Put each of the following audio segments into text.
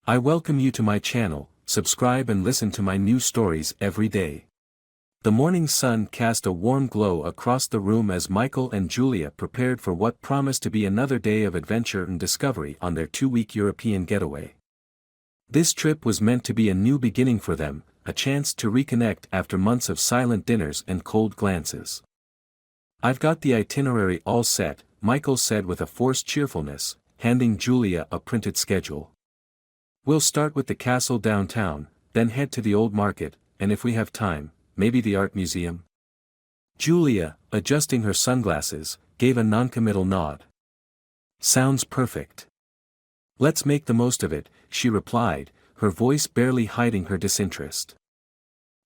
I welcome you to my channel. Subscribe and listen to my new stories every day. The morning sun cast a warm glow across the room as Michael and Julia prepared for what promised to be another day of adventure and discovery on their 2-week European getaway. This trip was meant to be a new beginning for them, a chance to reconnect after months of silent dinners and cold glances. "I've got the itinerary all set," Michael said with a forced cheerfulness, handing Julia a printed schedule. "We'll start with the castle downtown, then head to the old market, and if we have time, maybe the art museum." Julia, adjusting her sunglasses, gave a noncommittal nod. "Sounds perfect. Let's make the most of it," she replied, her voice barely hiding her disinterest.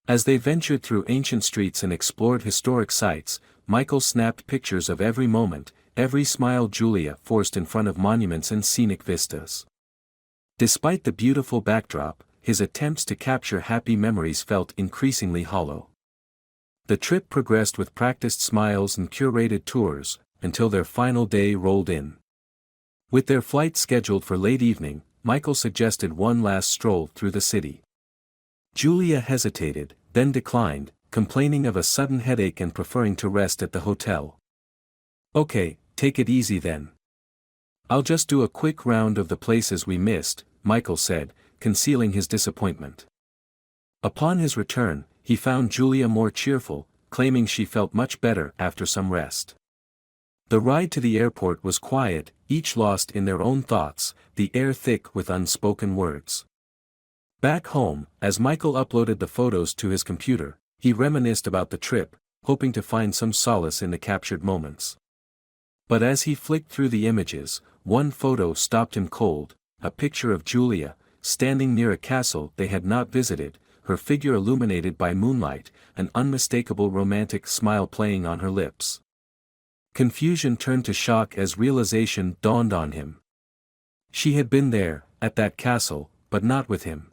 As they ventured through ancient streets and explored historic sites, Michael snapped pictures of every moment, every smile Julia forced in front of monuments and scenic vistas. Despite the beautiful backdrop, his attempts to capture happy memories felt increasingly hollow. The trip progressed with practiced smiles and curated tours, until their final day rolled in. With their flight scheduled for late evening, Michael suggested one last stroll through the city. Julia hesitated, then declined, complaining of a sudden headache and preferring to rest at the hotel. "Okay, take it easy then. I'll just do a quick round of the places we missed," Michael said, concealing his disappointment. Upon his return, he found Julia more cheerful, claiming she felt much better after some rest. The ride to the airport was quiet, each lost in their own thoughts, the air thick with unspoken words. Back home, as Michael uploaded the photos to his computer, he reminisced about the trip, hoping to find some solace in the captured moments. But as he flicked through the images, one photo stopped him cold, a picture of Julia, standing near a castle they had not visited, her figure illuminated by moonlight, an unmistakable romantic smile playing on her lips. Confusion turned to shock as realization dawned on him. She had been there, at that castle, but not with him.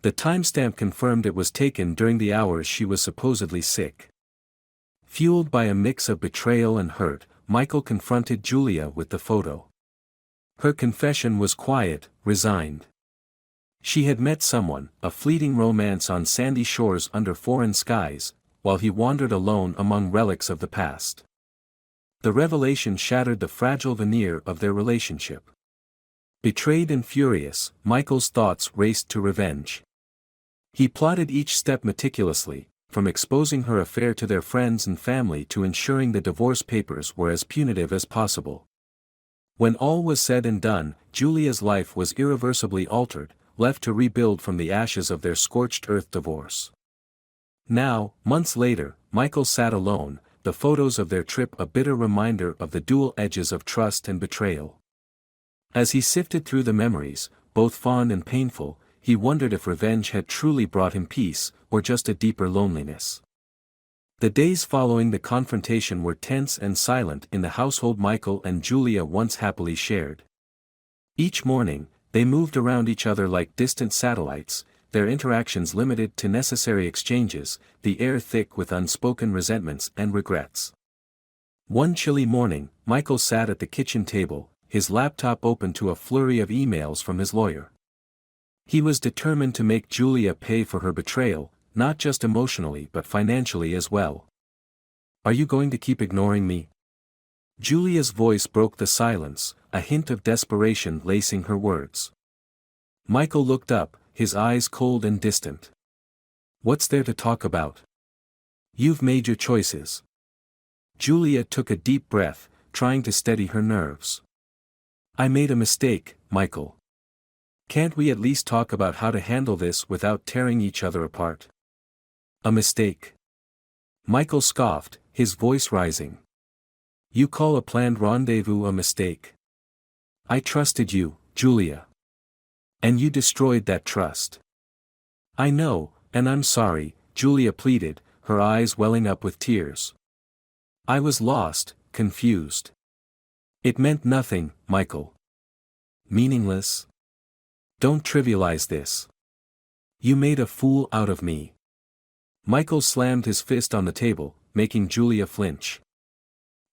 The timestamp confirmed it was taken during the hours she was supposedly sick. Fueled by a mix of betrayal and hurt, Michael confronted Julia with the photo. Her confession was quiet, resigned. She had met someone, a fleeting romance on sandy shores under foreign skies, while he wandered alone among relics of the past. The revelation shattered the fragile veneer of their relationship. Betrayed and furious, Michael's thoughts raced to revenge. He plotted each step meticulously, from exposing her affair to their friends and family to ensuring the divorce papers were as punitive as possible. When all was said and done, Julia's life was irreversibly altered, left to rebuild from the ashes of their scorched earth divorce. Now, months later, Michael sat alone, the photos of their trip a bitter reminder of the dual edges of trust and betrayal. As he sifted through the memories, both fond and painful, he wondered if revenge had truly brought him peace, or just a deeper loneliness. The days following the confrontation were tense and silent in the household Michael and Julia once happily shared. Each morning, they moved around each other like distant satellites, their interactions limited to necessary exchanges, the air thick with unspoken resentments and regrets. One chilly morning, Michael sat at the kitchen table, his laptop open to a flurry of emails from his lawyer. He was determined to make Julia pay for her betrayal, not just emotionally but financially as well. "Are you going to keep ignoring me?" Julia's voice broke the silence, a hint of desperation lacing her words. Michael looked up, his eyes cold and distant. "What's there to talk about? You've made your choices." Julia took a deep breath, trying to steady her nerves. "I made a mistake, Michael. Can't we at least talk about how to handle this without tearing each other apart?" "A mistake?" Michael scoffed, his voice rising. "You call a planned rendezvous a mistake? I trusted you, Julia. And you destroyed that trust." "I know, and I'm sorry," Julia pleaded, her eyes welling up with tears. "I was lost, confused. It meant nothing, Michael. Meaningless? Don't trivialize this. You made a fool out of me." Michael slammed his fist on the table, making Julia flinch.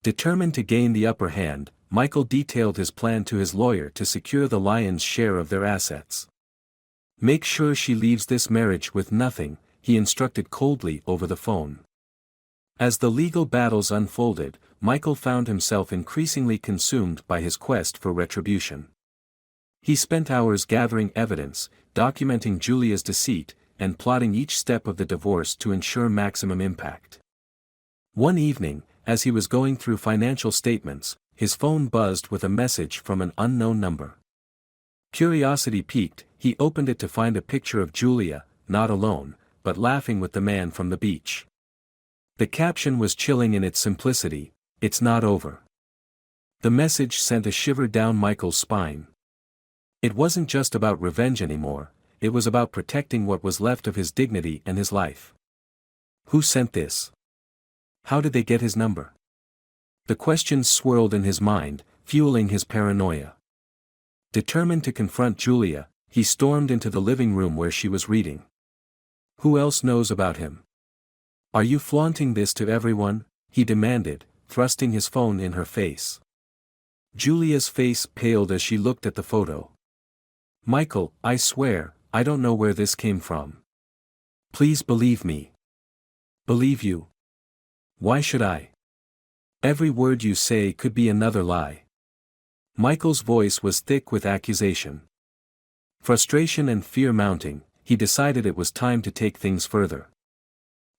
Determined to gain the upper hand, Michael detailed his plan to his lawyer to secure the lion's share of their assets. Make sure she leaves this marriage with nothing, he instructed coldly over the phone. As the legal battles unfolded, Michael found himself increasingly consumed by his quest for retribution. He spent hours gathering evidence, documenting Julia's deceit, and plotting each step of the divorce to ensure maximum impact. One evening, as he was going through financial statements, his phone buzzed with a message from an unknown number. Curiosity piqued, he opened it to find a picture of Julia, not alone, but laughing with the man from the beach. The caption was chilling in its simplicity, "It's not over." The message sent a shiver down Michael's spine. It wasn't just about revenge anymore, it was about protecting what was left of his dignity and his life. Who sent this? How did they get his number? The questions swirled in his mind, fueling his paranoia. Determined to confront Julia, he stormed into the living room where she was reading. Who else knows about him? Are you flaunting this to everyone? He demanded, thrusting his phone in her face. Julia's face paled as she looked at the photo. Michael, I swear, I don't know where this came from. Please believe me. Believe you? Why should I? Every word you say could be another lie. Michael's voice was thick with accusation. Frustration and fear mounting, he decided it was time to take things further.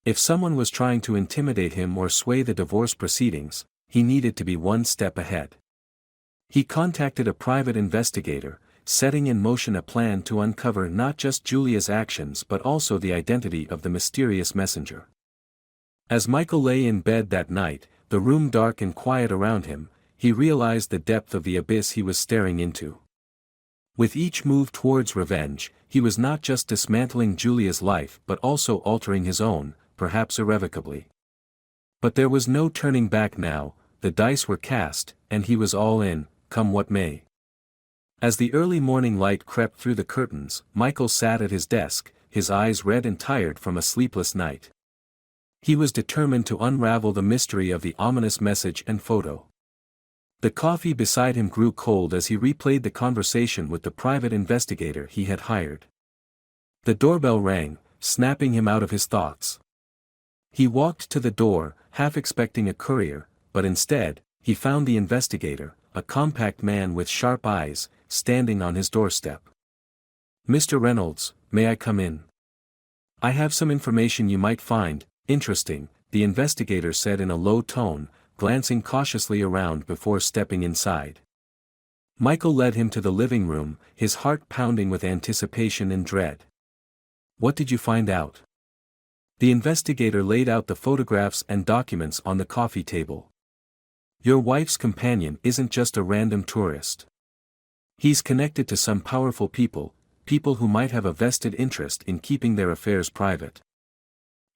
If someone was trying to intimidate him or sway the divorce proceedings, he needed to be one step ahead. He contacted a private investigator, setting in motion a plan to uncover not just Julia's actions but also the identity of the mysterious messenger. As Michael lay in bed that night, the room dark and quiet around him, he realized the depth of the abyss he was staring into. With each move towards revenge, he was not just dismantling Julia's life but also altering his own, perhaps irrevocably. But there was no turning back now, the dice were cast, and he was all in, come what may. As the early morning light crept through the curtains, Michael sat at his desk, his eyes red and tired from a sleepless night. He was determined to unravel the mystery of the ominous message and photo. The coffee beside him grew cold as he replayed the conversation with the private investigator he had hired. The doorbell rang, snapping him out of his thoughts. He walked to the door, half expecting a courier, but instead, he found the investigator, a compact man with sharp eyes, standing on his doorstep. "Mr. Reynolds, may I come in? I have some information you might find interesting," the investigator said in a low tone, glancing cautiously around before stepping inside. Michael led him to the living room, his heart pounding with anticipation and dread. "What did you find out?" The investigator laid out the photographs and documents on the coffee table. "Your wife's companion isn't just a random tourist. He's connected to some powerful people who might have a vested interest in keeping their affairs private."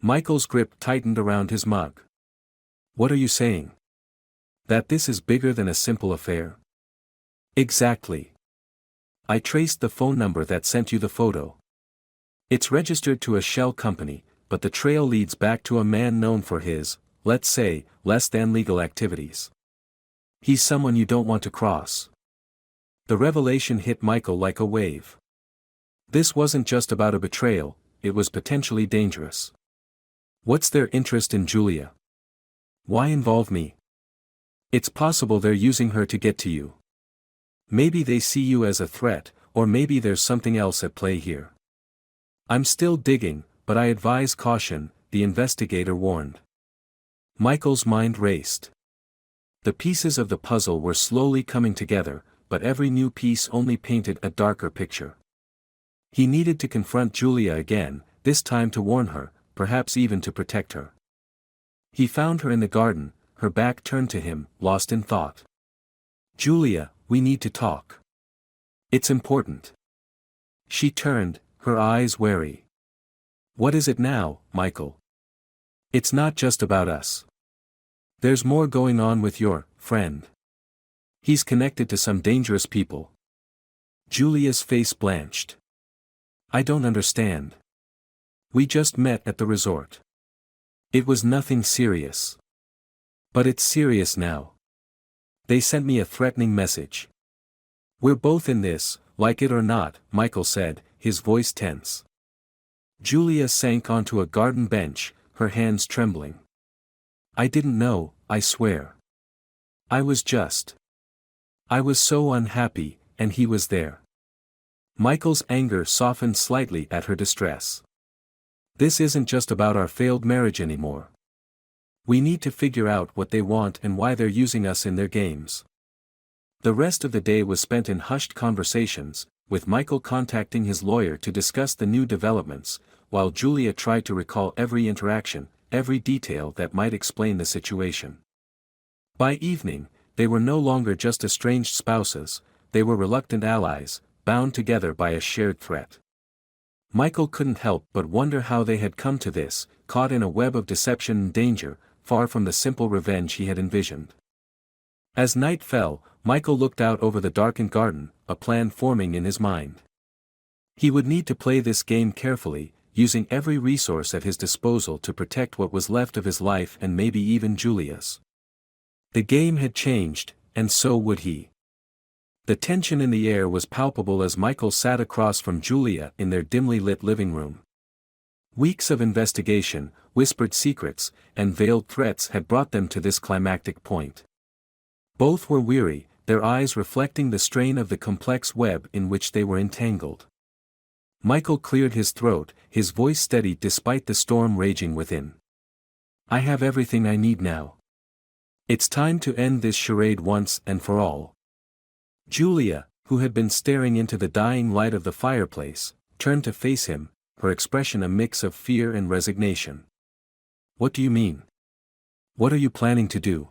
Michael's grip tightened around his mug. "What are you saying? That this is bigger than a simple affair?" "Exactly. I traced the phone number that sent you the photo. It's registered to a shell company, but the trail leads back to a man known for his, let's say, less than legal activities. He's someone you don't want to cross." The revelation hit Michael like a wave. This wasn't just about a betrayal, it was potentially dangerous. What's their interest in Julia? Why involve me? It's possible they're using her to get to you. Maybe they see you as a threat, or maybe there's something else at play here. I'm still digging, but I advise caution, the investigator warned. Michael's mind raced. The pieces of the puzzle were slowly coming together, but every new piece only painted a darker picture. He needed to confront Julia again, this time to warn her, perhaps even to protect her. He found her in the garden, her back turned to him, lost in thought. "Julia, we need to talk. It's important." She turned, her eyes wary. "What is it now, Michael? It's not just about us. There's more going on with your friend. He's connected to some dangerous people." Julia's face blanched. "I don't understand. We just met at the resort. It was nothing serious. But it's serious now. They sent me a threatening message. We're both in this, like it or not," Michael said, his voice tense. Julia sank onto a garden bench, her hands trembling. I didn't know, I swear. I was so unhappy, and he was there. Michael's anger softened slightly at her distress. This isn't just about our failed marriage anymore. We need to figure out what they want and why they're using us in their games. The rest of the day was spent in hushed conversations, with Michael contacting his lawyer to discuss the new developments, while Julia tried to recall every interaction, every detail that might explain the situation. By evening, they were no longer just estranged spouses, they were reluctant allies, bound together by a shared threat. Michael couldn't help but wonder how they had come to this, caught in a web of deception and danger, far from the simple revenge he had envisioned. As night fell, Michael looked out over the darkened garden, a plan forming in his mind. He would need to play this game carefully, using every resource at his disposal to protect what was left of his life and maybe even Julia's. The game had changed, and so would he. The tension in the air was palpable as Michael sat across from Julia in their dimly lit living room. Weeks of investigation, whispered secrets, and veiled threats had brought them to this climactic point. Both were weary, their eyes reflecting the strain of the complex web in which they were entangled. Michael cleared his throat, his voice steady despite the storm raging within. I have everything I need now. It's time to end this charade once and for all. Julia, who had been staring into the dying light of the fireplace, turned to face him, her expression a mix of fear and resignation. What do you mean? What are you planning to do?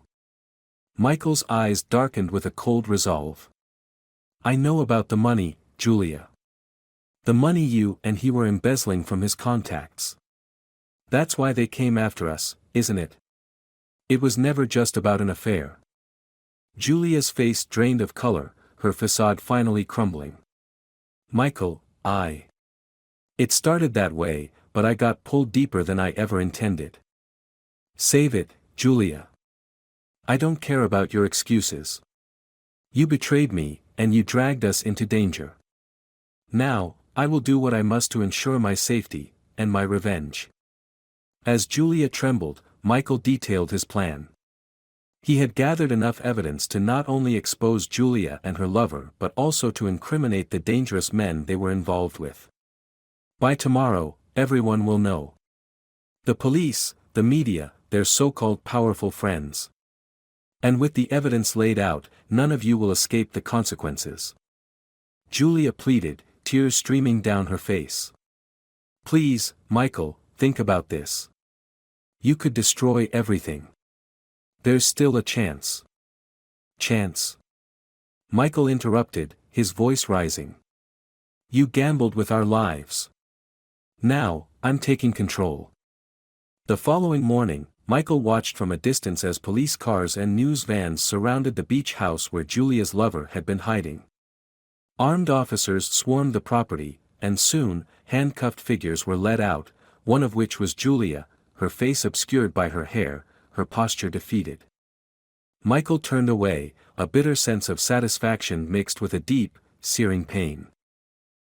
Michael's eyes darkened with a cold resolve. I know about the money, Julia. The money you and he were embezzling from his contacts. That's why they came after us, isn't it? It was never just about an affair. Julia's face drained of color, her facade finally crumbling. Michael, It started that way, but I got pulled deeper than I ever intended. Save it, Julia. I don't care about your excuses. You betrayed me, and you dragged us into danger. Now, I will do what I must to ensure my safety, and my revenge. As Julia trembled, Michael detailed his plan. He had gathered enough evidence to not only expose Julia and her lover but also to incriminate the dangerous men they were involved with. By tomorrow, everyone will know. The police, the media, their so-called powerful friends. And with the evidence laid out, none of you will escape the consequences. Julia pleaded, tears streaming down her face. Please, Michael, think about this. You could destroy everything. There's still a chance. Chance? Michael interrupted, his voice rising. You gambled with our lives. Now, I'm taking control. The following morning, Michael watched from a distance as police cars and news vans surrounded the beach house where Julia's lover had been hiding. Armed officers swarmed the property, and soon, handcuffed figures were led out, one of which was Julia, her face obscured by her hair, her posture defeated. Michael turned away, a bitter sense of satisfaction mixed with a deep, searing pain.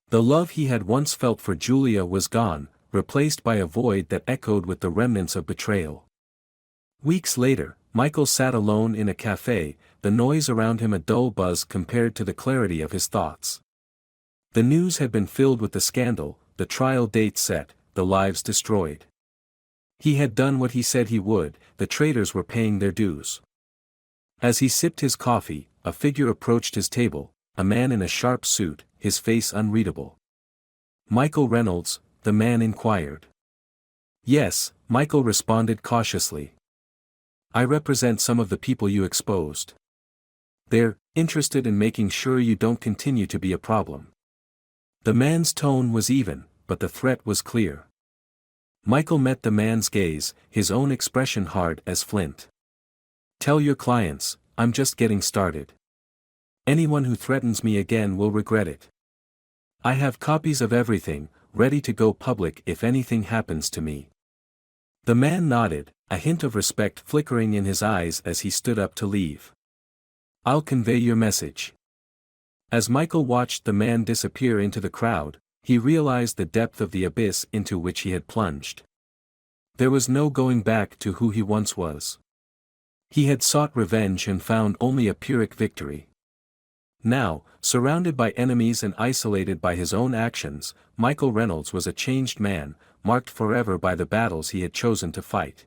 The love he had once felt for Julia was gone, replaced by a void that echoed with the remnants of betrayal. Weeks later, Michael sat alone in a cafe, the noise around him a dull buzz compared to the clarity of his thoughts. The news had been filled with the scandal, the trial date set, the lives destroyed. He had done what he said he would, the traitors were paying their dues. As he sipped his coffee, a figure approached his table, a man in a sharp suit, his face unreadable. Michael Reynolds, the man inquired. Yes, Michael responded cautiously. I represent some of the people you exposed. They're interested in making sure you don't continue to be a problem. The man's tone was even, but the threat was clear. Michael met the man's gaze, his own expression hard as flint. Tell your clients, I'm just getting started. Anyone who threatens me again will regret it. I have copies of everything, ready to go public if anything happens to me. The man nodded, a hint of respect flickering in his eyes as he stood up to leave. I'll convey your message. As Michael watched the man disappear into the crowd, He realized the depth of the abyss into which he had plunged. There was no going back to who he once was. He had sought revenge and found only a Pyrrhic victory. Now, surrounded by enemies and isolated by his own actions, Michael Reynolds was a changed man, marked forever by the battles he had chosen to fight.